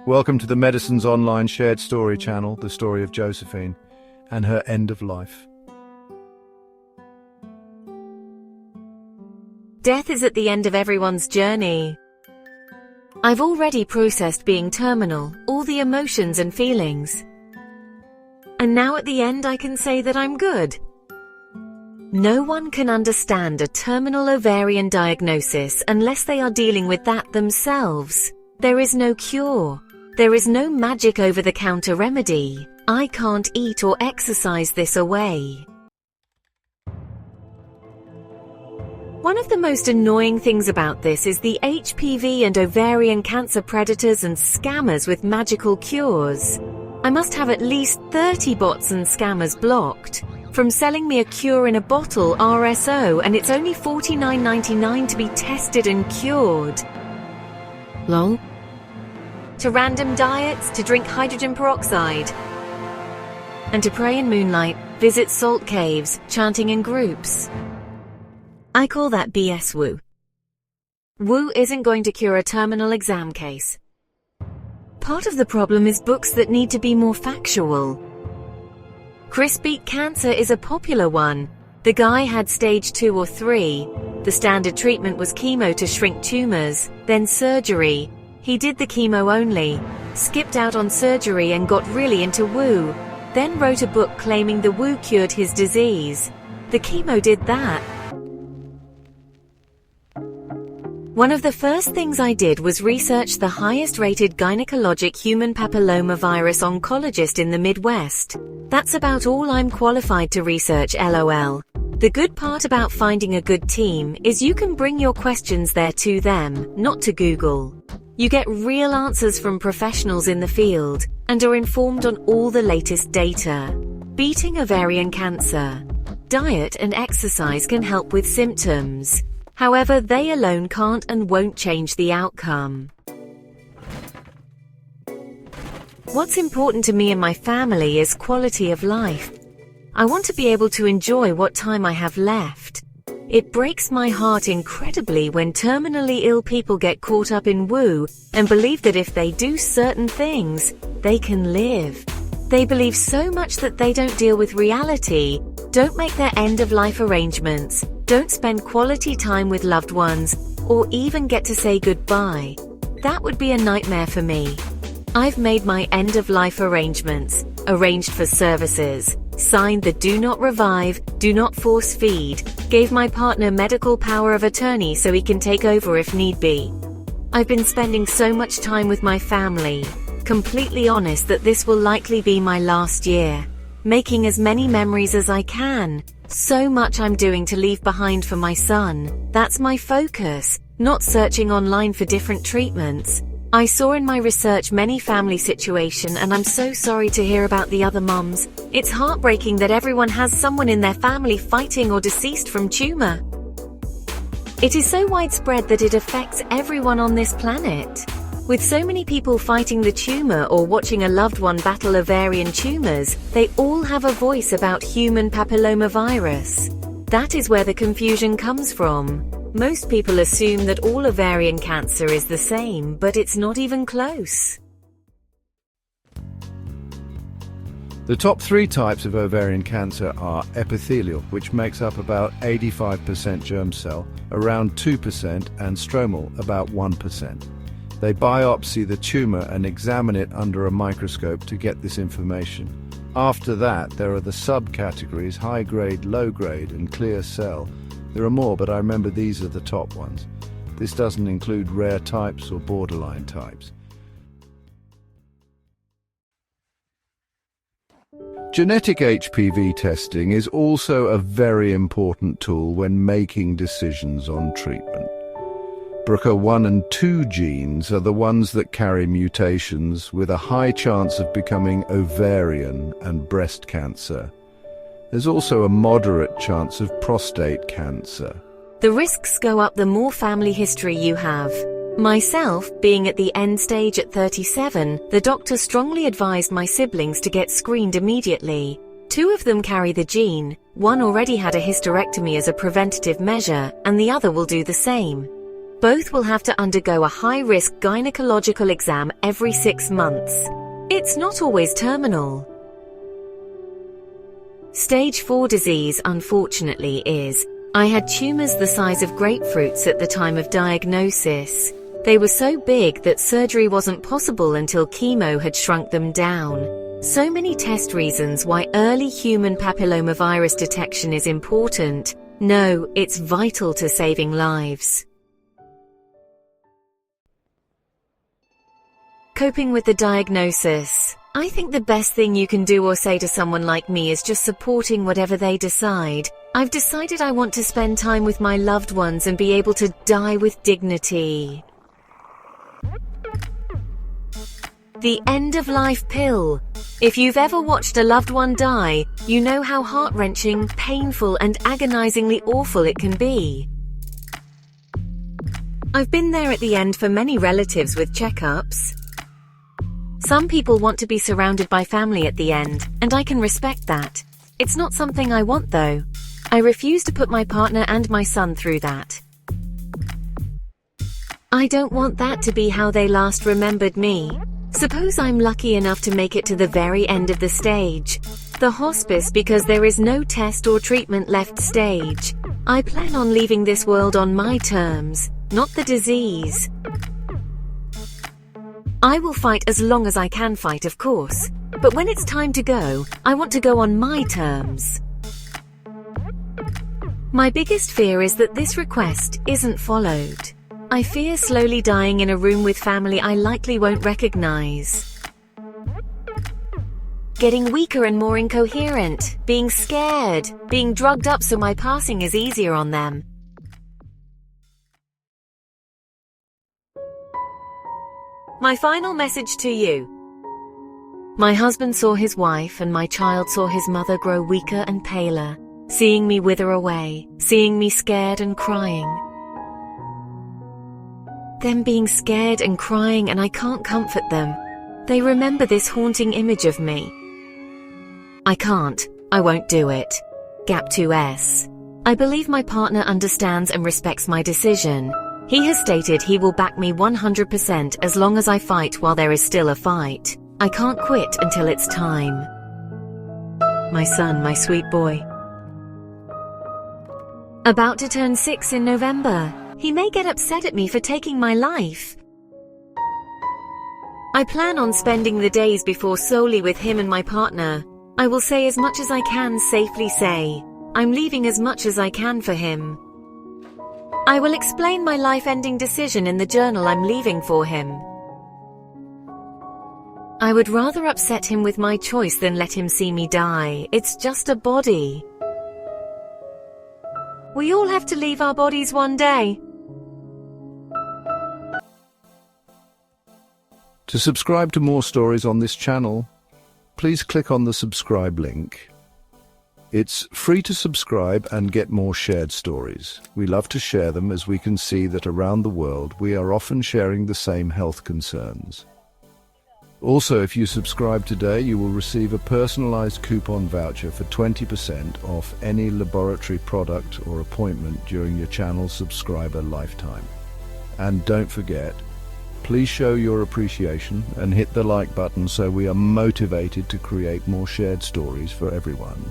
Welcome to the Medicine's online shared story channel, the story of Josephine and her end of life. Death is at the end of everyone's journey. I've already processed being terminal, all the emotions and feelings. And now at the end I can say that I'm good. No one can understand a terminal ovarian diagnosis unless they are dealing with that themselves. There is no cure. There is no magic over-the-counter remedy. I can't eat or exercise this away. One of the most annoying things about this is the HPV and ovarian cancer predators and scammers with magical cures. I must have at least 30 bots and scammers blocked. From selling me a cure in a bottle RSO and it's only $49.99 to be tested and cured. Lol. To random diets, to drink hydrogen peroxide. And to pray in moonlight, visit salt caves, chanting in groups. I call that BS woo. Woo isn't going to cure a terminal exam case. Part of the problem is books that need to be more factual. Chris Beat Cancer is a popular one. The guy had stage 2 or 3. The standard treatment was chemo to shrink tumors, then surgery. He did the chemo only, skipped out on surgery and got really into woo, then wrote a book claiming the woo cured his disease. The chemo did that. One of the first things I did was research the highest-rated gynecologic human papillomavirus oncologist in the Midwest. That's about all I'm qualified to research, LOL. The good part about finding a good team is you can bring your questions there to them, not to Google. You get real answers from professionals in the field and are informed on all the latest data. Beating ovarian cancer. Diet and exercise can help with symptoms. However, they alone can't and won't change the outcome. What's important to me and my family is quality of life. I want to be able to enjoy what time I have left. It breaks my heart incredibly when terminally ill people get caught up in woo and believe that if they do certain things, they can live. They believe so much that they don't deal with reality, don't make their end-of-life arrangements, don't spend quality time with loved ones, or even get to say goodbye. That would be a nightmare for me. I've made my end-of-life arrangements, arranged for services, signed the do not revive, do not force feed, gave my partner medical power of attorney so he can take over if need be. I've been spending so much time with my family, completely honest that this will likely be my last year, making as many memories as I can. So much I'm doing to leave behind for my son. That's my focus, not searching online for different treatments. I saw in my research many family situation and I'm so sorry to hear about the other moms. It's heartbreaking that everyone has someone in their family fighting or deceased from tumor. It is so widespread that it affects everyone on this planet. With so many people fighting the tumor or watching a loved one battle ovarian tumors, they all have a voice about human papillomavirus. That is where the confusion comes from. Most people assume that all ovarian cancer is the same, but it's not even close. The top 3 types of ovarian cancer are epithelial, which makes up about 85% germ cell, around 2%, and stromal, about 1%. They biopsy the tumor and examine it under a microscope to get this information. After that, there are the subcategories high-grade, low-grade, and clear cell. There are more, but I remember these are the top ones. This doesn't include rare types or borderline types. Genetic HPV testing is also a very important tool when making decisions on treatment. BRCA1 and 2 genes are the ones that carry mutations with a high chance of becoming ovarian and breast cancer. There's also a moderate chance of prostate cancer. The risks go up the more family history you have. Myself, being at the end stage at 37, the doctor strongly advised my siblings to get screened immediately. 2 of them carry the gene, one already had a hysterectomy as a preventative measure, and the other will do the same. Both will have to undergo a high-risk gynecological exam every 6 months. It's not always terminal. Stage 4 disease, unfortunately, is I had tumors the size of grapefruits at the time of diagnosis. They were so big that surgery wasn't possible until chemo had shrunk them down. So many test reasons why early human papillomavirus detection is important. No, it's vital to saving lives. Coping with the diagnosis. I think the best thing you can do or say to someone like me is just supporting whatever they decide. I've decided I want to spend time with my loved ones and be able to die with dignity. The end-of-life pill. If you've ever watched a loved one die, you know how heart-wrenching, painful, and agonizingly awful it can be. I've been there at the end for many relatives with checkups. Some people want to be surrounded by family at the end, and I can respect that. It's not something I want, though. I refuse to put my partner and my son through that. I don't want that to be how they last remembered me. Suppose I'm lucky enough to make it to the very end of the stage. The hospice, because there is no test or treatment left stage. I plan on leaving this world on my terms, not the disease. I will fight as long as I can fight, of course. But when it's time to go, I want to go on my terms. My biggest fear is that this request isn't followed. I fear slowly dying in a room with family I likely won't recognize. Getting weaker and more incoherent, being scared, being drugged up so my passing is easier on them. My final message to you. My husband saw his wife and my child saw his mother grow weaker and paler, seeing me wither away, seeing me scared and crying. Them being scared and crying, and I can't comfort them. They remember this haunting image of me. I can't. I won't do it. Gap 2S. I believe my partner understands and respects my decision. He has stated he will back me 100% as long as I fight while there is still a fight. I can't quit until it's time. My son, my sweet boy. About to turn 6 in November. He may get upset at me for taking my life. I plan on spending the days before solely with him and my partner. I will say as much as I can safely say. I'm leaving as much as I can for him. I will explain my life-ending decision in the journal I'm leaving for him. I would rather upset him with my choice than let him see me die. It's just a body. We all have to leave our bodies one day. To subscribe to more stories on this channel, please click on the subscribe link. It's free to subscribe and get more shared stories. We love to share them as we can see that around the world we are often sharing the same health concerns. Also, if you subscribe today, you will receive a personalized coupon voucher for 20% off any laboratory product or appointment during your channel's subscriber lifetime. And don't forget, please show your appreciation and hit the like button so we are motivated to create more shared stories for everyone.